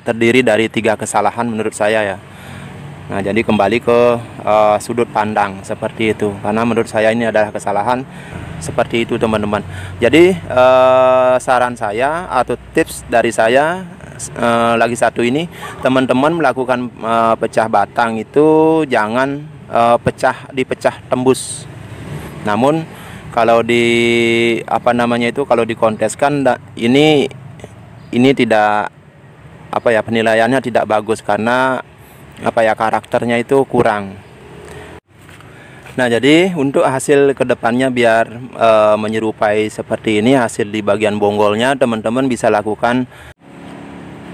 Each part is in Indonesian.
terdiri dari 3 kesalahan menurut saya ya. Nah, jadi kembali ke sudut pandang seperti itu, karena menurut saya ini adalah kesalahan seperti itu teman-teman. Jadi saran saya atau tips dari saya lagi satu ini, teman-teman melakukan pecah batang itu jangan dipecah tembus. Namun kalau kalau dikonteskan ini tidak penilaiannya tidak bagus karena karakternya itu kurang. Nah, jadi untuk hasil kedepannya biar menyerupai seperti ini, hasil di bagian bonggolnya teman-teman bisa lakukan.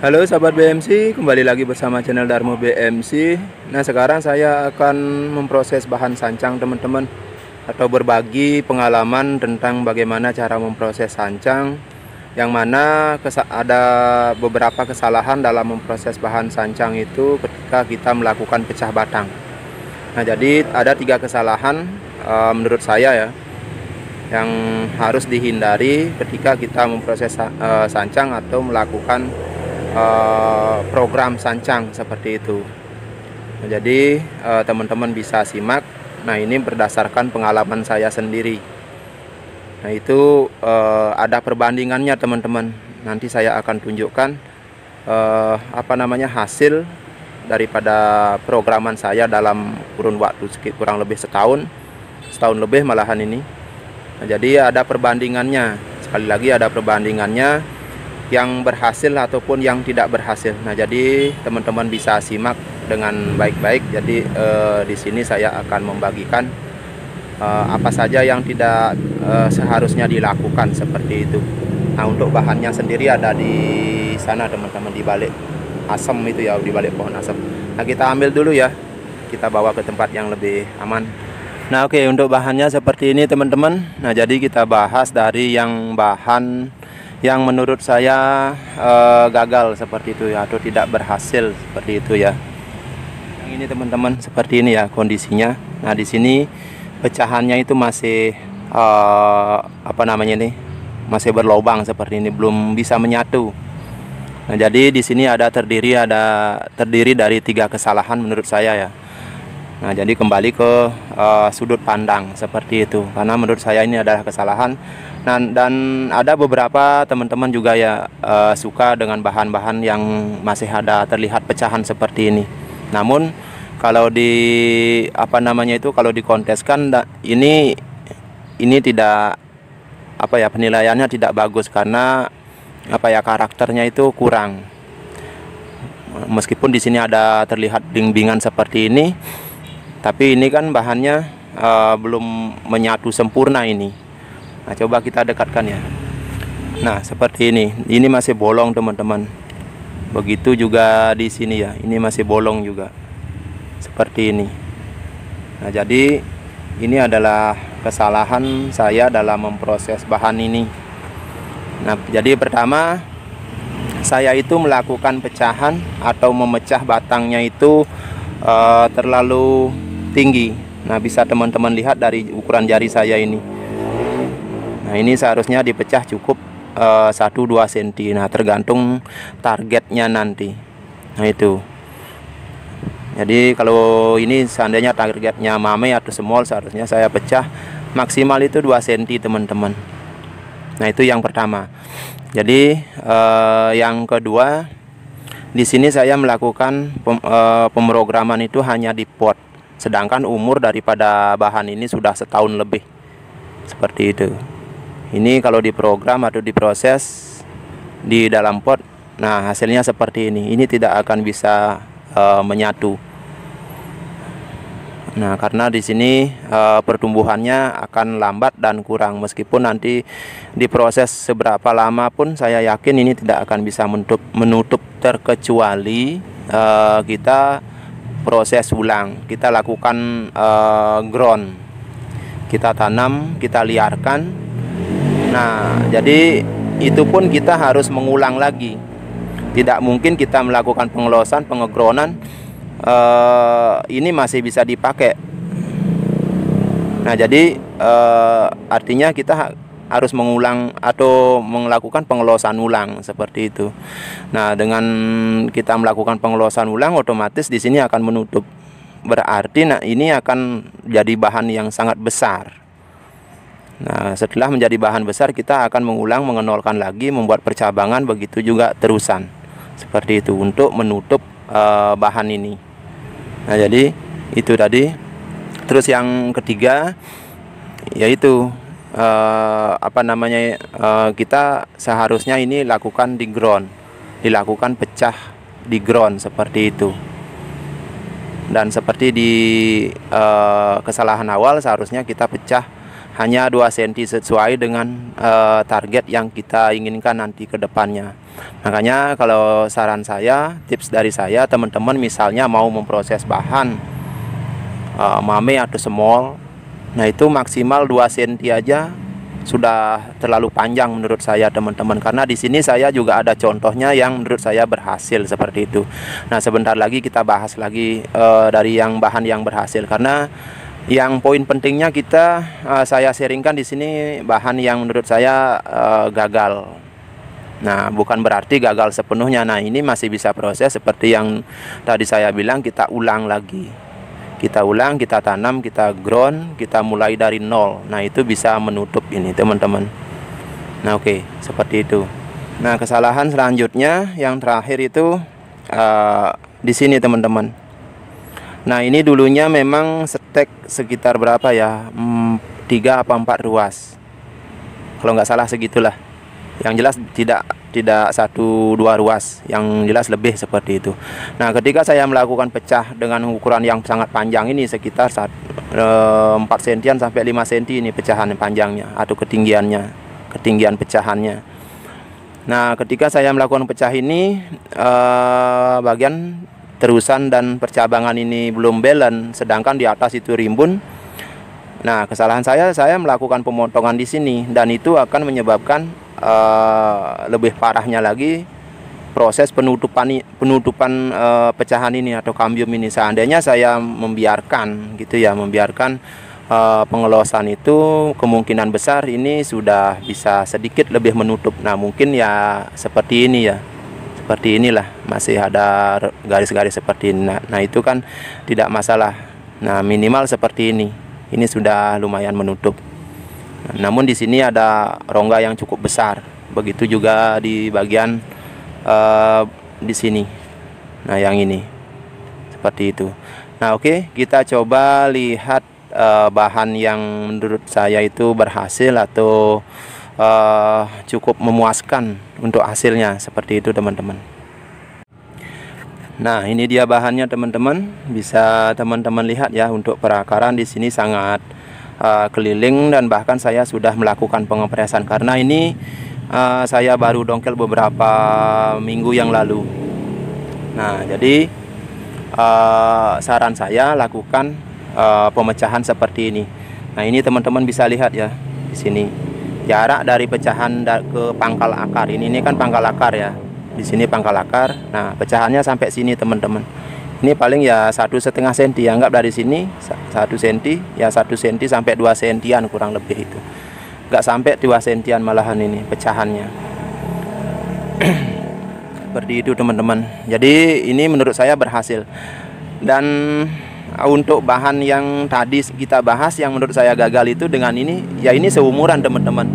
Halo sahabat BMC, kembali lagi bersama channel Darmo BMC. Nah, sekarang saya akan memproses bahan sancang teman-teman, atau berbagi pengalaman tentang bagaimana cara memproses sancang, yang mana ada beberapa kesalahan dalam memproses bahan sancang itu ketika kita melakukan pecah batang. Nah, jadi ada 3 kesalahan menurut saya ya, yang harus dihindari ketika kita memproses sancang atau melakukan program sancang seperti itu. Nah, jadi teman-teman bisa simak. Nah, ini berdasarkan pengalaman saya sendiri. Nah, itu ada perbandingannya teman-teman. Nanti saya akan tunjukkan hasil daripada programan saya dalam kurun waktu kurang lebih setahun lebih malahan ini. Nah, jadi ada perbandingannya. Sekali lagi ada perbandingannya, yang berhasil ataupun yang tidak berhasil. Nah, jadi teman-teman bisa simak dengan baik-baik. Jadi di sini saya akan membagikan apa saja yang tidak seharusnya dilakukan seperti itu. Nah, untuk bahannya sendiri ada di sana teman-teman, di balik asam itu ya, di balik pohon asam. Nah, kita ambil dulu ya, kita bawa ke tempat yang lebih aman. Nah, oke, untuk bahannya seperti ini teman-teman. Nah, jadi kita bahas dari bahan yang menurut saya gagal seperti itu ya, atau tidak berhasil seperti itu ya. Yang ini teman-teman, seperti ini ya kondisinya. Nah, di sini pecahannya itu masih masih berlobang seperti ini, belum bisa menyatu. Nah, jadi di sini terdiri dari 3 kesalahan menurut saya ya. Nah, jadi kembali ke sudut pandang seperti itu, karena menurut saya ini adalah kesalahan. Nah, dan ada beberapa teman-teman juga ya suka dengan bahan-bahan yang masih ada terlihat pecahan seperti ini. Namun kalau kalau dikonteskan ini tidak penilaiannya tidak bagus karena karakternya itu kurang. Meskipun di sini ada terlihat bimbingan seperti ini, tapi ini kan bahannya belum menyatu sempurna ini. Nah, coba kita dekatkan ya. Nah, seperti ini masih bolong teman-teman. Begitu juga di sini ya, ini masih bolong juga seperti ini. Nah, jadi ini adalah kesalahan saya dalam memproses bahan ini. Nah, jadi pertama saya itu melakukan pecahan atau memecah batangnya itu terlalu tinggi. Nah, bisa teman-teman lihat dari ukuran jari saya ini. Nah, ini seharusnya dipecah cukup 1-2 cm. Nah, tergantung targetnya nanti. Nah, itu. Jadi kalau ini seandainya targetnya mame atau small, seharusnya saya pecah maksimal itu 2 cm teman-teman. Nah, itu yang pertama. Jadi yang kedua, di sini saya melakukan pemrograman itu hanya di pot, sedangkan umur daripada bahan ini sudah setahun lebih seperti itu. Ini kalau diprogram atau diproses di dalam pot, nah hasilnya seperti ini. Ini tidak akan bisa menyatu. Nah, karena di sini pertumbuhannya akan lambat dan kurang. Meskipun nanti diproses seberapa lama pun, saya yakin ini tidak akan bisa menutup terkecuali kita proses ulang. Kita lakukan ground, kita tanam, kita liarkan. Nah, jadi itu pun kita harus mengulang lagi. Tidak mungkin kita melakukan pengelosan, pengegronan ini masih bisa dipakai. Nah, jadi artinya kita harus mengulang atau melakukan pengelosan ulang seperti itu. Nah, dengan kita melakukan pengelosan ulang, otomatis di sini akan menutup. Berarti nah ini akan jadi bahan yang sangat besar. Nah, setelah menjadi bahan besar, kita akan mengulang, mengenolkan lagi, membuat percabangan, begitu juga terusan. Seperti itu untuk menutup bahan ini. Nah, jadi itu tadi. Terus yang ketiga yaitu kita seharusnya ini lakukan di ground, dilakukan pecah di ground seperti itu. Dan seperti di kesalahan awal, seharusnya kita pecah hanya 2 cm sesuai dengan target yang kita inginkan nanti ke depannya. Makanya kalau saran saya, tips dari saya, teman-teman misalnya mau memproses bahan mame atau semol, nah itu maksimal 2 cm aja sudah terlalu panjang menurut saya, teman-teman. Karena di sini saya juga ada contohnya yang menurut saya berhasil seperti itu. Nah, sebentar lagi kita bahas lagi dari yang bahan yang berhasil, karena yang poin pentingnya saya sharingkan di sini bahan yang menurut saya gagal. Nah, bukan berarti gagal sepenuhnya. Nah, ini masih bisa proses seperti yang tadi saya bilang, kita ulang lagi. Kita ulang, kita tanam, kita ground, kita mulai dari nol. Nah, itu bisa menutup ini, teman-teman. Nah, oke, seperti itu. Nah, kesalahan selanjutnya yang terakhir itu di sini, teman-teman. Nah, ini dulunya memang stek sekitar berapa ya? 3 apa 4 ruas. Kalau nggak salah segitulah. Yang jelas tidak 1-2 ruas, yang jelas lebih seperti itu. Nah, ketika saya melakukan pecah dengan ukuran yang sangat panjang ini, sekitar 4 cm sampai 5 cm ini pecahan panjangnya atau ketinggian pecahannya. Nah, ketika saya melakukan pecah ini, bagian terusan dan percabangan ini belum balance, sedangkan di atas itu rimbun. Nah, kesalahan saya melakukan pemotongan di sini, dan itu akan menyebabkan lebih parahnya lagi proses penutupan pecahan ini atau kambium ini. Seandainya saya membiarkan gitu ya, pengelosan itu, kemungkinan besar ini sudah bisa sedikit lebih menutup. Nah, mungkin ya seperti ini ya, seperti inilah, masih ada garis-garis seperti ini. Nah, itu kan tidak masalah. Nah, minimal seperti ini sudah lumayan menutup. Namun di sini ada rongga yang cukup besar. Begitu juga di bagian di sini. Nah, yang ini seperti itu. Nah, oke, kita coba lihat bahan yang menurut saya itu berhasil atau cukup memuaskan untuk hasilnya, seperti itu, teman-teman. Nah, ini dia bahannya, teman-teman. Bisa teman-teman lihat ya, untuk perakaran di sini sangat keliling, dan bahkan saya sudah melakukan pengepresan karena ini saya baru dongkel beberapa minggu yang lalu. Nah, jadi saran saya lakukan pemecahan seperti ini. Nah, ini teman-teman bisa lihat ya di sini jarak dari pecahan ke pangkal akar. Ini kan pangkal akar ya. Di sini pangkal akar. Nah, pecahannya sampai sini, teman-teman. Ini paling ya 1,5 cm, anggap dari sini 1 cm, ya 1 cm sampai 2 cm kurang lebih itu. Nggak sampai 2 cm malahan ini pecahannya. Seperti itu, teman-teman. Jadi ini menurut saya berhasil. Dan untuk bahan yang tadi kita bahas yang menurut saya gagal itu dengan ini, ya ini seumuran, teman-teman.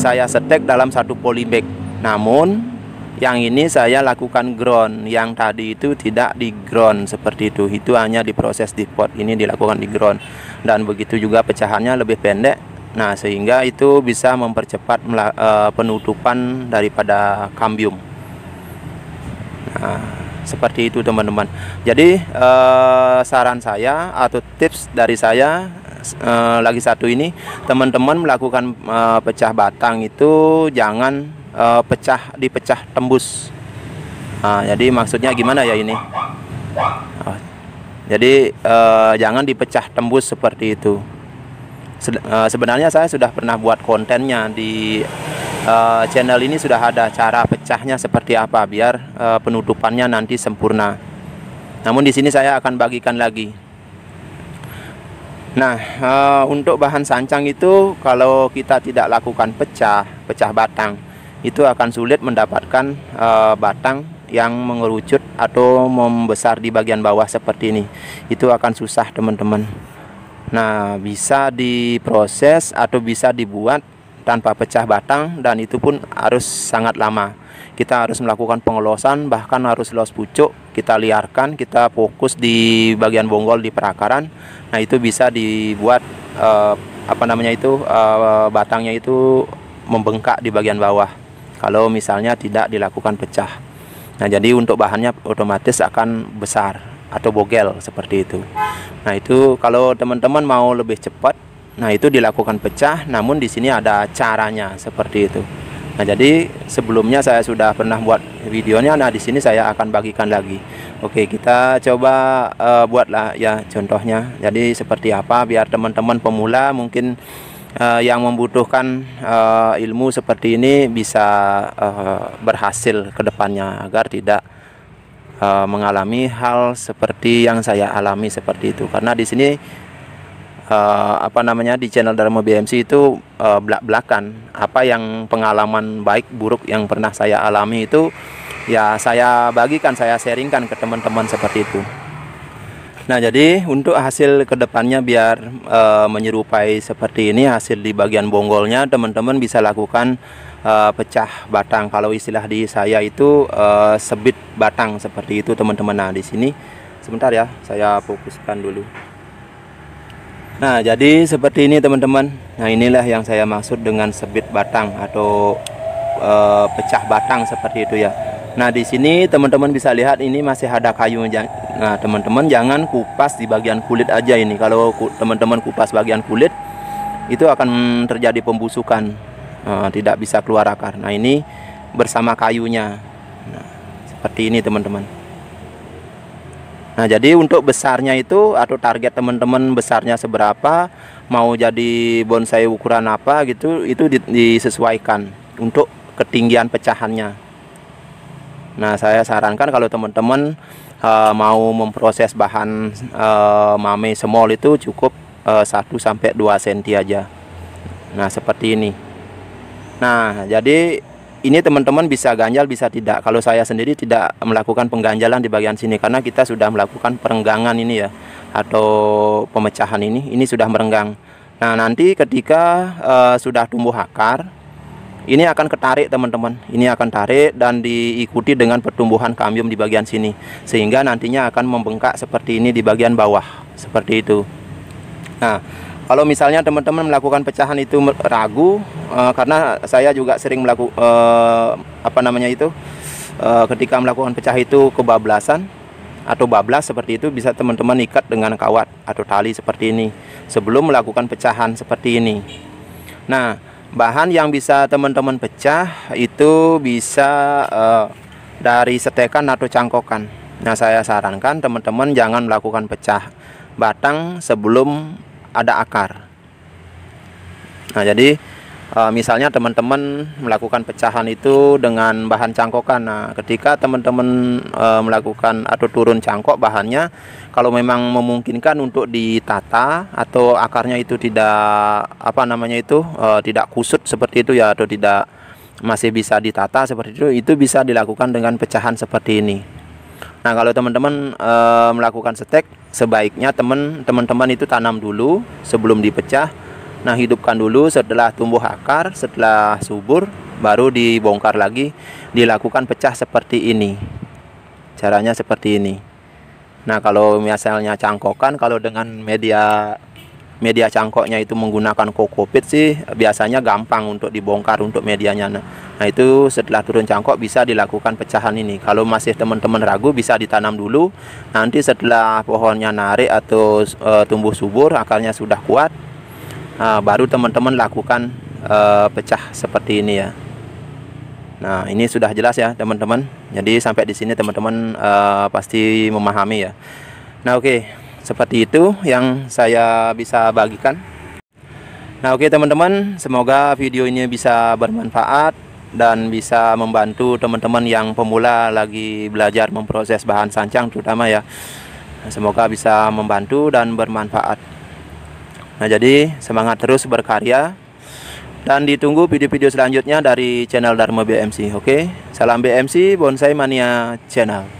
Saya setek dalam 1 polybag. Namun yang ini saya lakukan ground, yang tadi itu tidak di ground seperti itu. Itu hanya diproses di pot, ini dilakukan di ground. Dan begitu juga pecahannya lebih pendek. Nah, sehingga itu bisa mempercepat penutupan daripada kambium. Nah, seperti itu, teman-teman. Jadi saran saya atau tips dari saya lagi satu ini, teman-teman melakukan pecah batang itu jangan dipecah tembus. Nah, jadi maksudnya gimana ya ini? Jadi jangan dipecah tembus seperti itu. Sebenarnya saya sudah pernah buat kontennya di channel ini, sudah ada cara pecahnya seperti apa biar penutupannya nanti sempurna. Namun di sini saya akan bagikan lagi. Nah, untuk bahan sancang itu kalau kita tidak lakukan pecah batang, itu akan sulit mendapatkan batang yang mengerucut atau membesar di bagian bawah seperti ini. Itu akan susah teman-teman. Nah, bisa diproses atau bisa dibuat tanpa pecah batang, dan itu pun harus sangat lama. Kita harus melakukan pengelosan, bahkan harus los pucuk, kita liarkan, kita fokus di bagian bonggol di perakaran. Nah, itu bisa dibuat batangnya itu membengkak di bagian bawah kalau misalnya tidak dilakukan pecah. Nah, jadi untuk bahannya otomatis akan besar atau bogel seperti itu. Nah, itu kalau teman-teman mau lebih cepat, nah itu dilakukan pecah, namun di sini ada caranya seperti itu. Nah, jadi sebelumnya saya sudah pernah buat videonya. Nah, di sini saya akan bagikan lagi. Oke, kita coba buatlah ya contohnya. Jadi seperti apa biar teman-teman pemula mungkin yang membutuhkan ilmu seperti ini bisa berhasil ke depannya, agar tidak mengalami hal seperti yang saya alami seperti itu. Karena di sini di channel Dharma BMC itu belak-belakan apa yang pengalaman baik buruk yang pernah saya alami itu ya saya bagikan, saya sharingkan ke teman-teman seperti itu. Nah, jadi untuk hasil kedepannya biar menyerupai seperti ini, hasil di bagian bonggolnya teman-teman bisa lakukan pecah batang. Kalau istilah di saya itu sebit batang seperti itu teman-teman. Nah, di sini sebentar ya, saya fokuskan dulu. Nah, jadi seperti ini teman-teman. Nah, inilah yang saya maksud dengan sebit batang atau pecah batang seperti itu ya. Nah, di sini teman-teman bisa lihat ini masih ada kayu. Nah, teman-teman jangan kupas di bagian kulit aja ini. Kalau teman-teman kupas bagian kulit, itu akan terjadi pembusukan, tidak bisa keluar akar. Nah, ini bersama kayunya. Nah, seperti ini teman-teman. Nah, jadi untuk besarnya itu atau target teman-teman besarnya seberapa, mau jadi bonsai ukuran apa gitu, itu disesuaikan untuk ketinggian pecahannya. Nah, saya sarankan kalau teman-teman mau memproses bahan mame semol itu cukup 1-2 cm aja. Nah, seperti ini. Nah, jadi ini teman-teman bisa ganjal bisa tidak. Kalau saya sendiri tidak melakukan pengganjalan di bagian sini karena kita sudah melakukan perenggangan ini ya, atau pemecahan ini sudah merenggang. Nah, nanti ketika sudah tumbuh akar, ini akan ketarik teman-teman. Ini akan tarik dan diikuti dengan pertumbuhan kambium di bagian sini, sehingga nantinya akan membengkak seperti ini di bagian bawah, seperti itu. Nah, kalau misalnya teman-teman melakukan pecahan itu ragu, karena saya juga sering melakukan ketika melakukan pecah itu kebablasan atau bablas seperti itu, bisa teman-teman ikat dengan kawat atau tali seperti ini sebelum melakukan pecahan seperti ini. Nah, bahan yang bisa teman-teman pecah itu bisa dari setekan atau cangkokan. Nah, saya sarankan teman-teman jangan melakukan pecah batang sebelum ada akar. Nah, jadi misalnya teman-teman melakukan pecahan itu dengan bahan cangkokan. Nah, ketika teman-teman melakukan atau turun cangkok bahannya, kalau memang memungkinkan untuk ditata atau akarnya itu tidak tidak kusut seperti itu ya, atau tidak masih bisa ditata seperti itu bisa dilakukan dengan pecahan seperti ini. Nah, kalau teman-teman melakukan stek, sebaiknya teman-teman itu tanam dulu sebelum dipecah. Nah, hidupkan dulu, setelah tumbuh akar, setelah subur, baru dibongkar lagi, dilakukan pecah seperti ini. Caranya seperti ini. Nah, kalau misalnya cangkokan, kalau dengan media cangkoknya itu menggunakan kokopit sih biasanya gampang untuk dibongkar untuk medianya. Nah, itu setelah turun cangkok bisa dilakukan pecahan ini. Kalau masih teman-teman ragu, bisa ditanam dulu. Nanti setelah pohonnya narik atau tumbuh subur, akarnya sudah kuat, baru teman-teman lakukan pecah seperti ini ya. Nah, ini sudah jelas ya teman-teman. Jadi sampai di sini teman-teman pasti memahami ya. Nah, oke. Seperti itu yang saya bisa bagikan. Nah, oke teman-teman, semoga video ini bisa bermanfaat dan bisa membantu teman-teman yang pemula lagi belajar memproses bahan sancang terutama ya. Semoga bisa membantu dan bermanfaat. Nah, jadi semangat terus berkarya dan ditunggu video-video selanjutnya dari channel Dharma BMC. Oke, salam BMC Bonsai Mania Channel.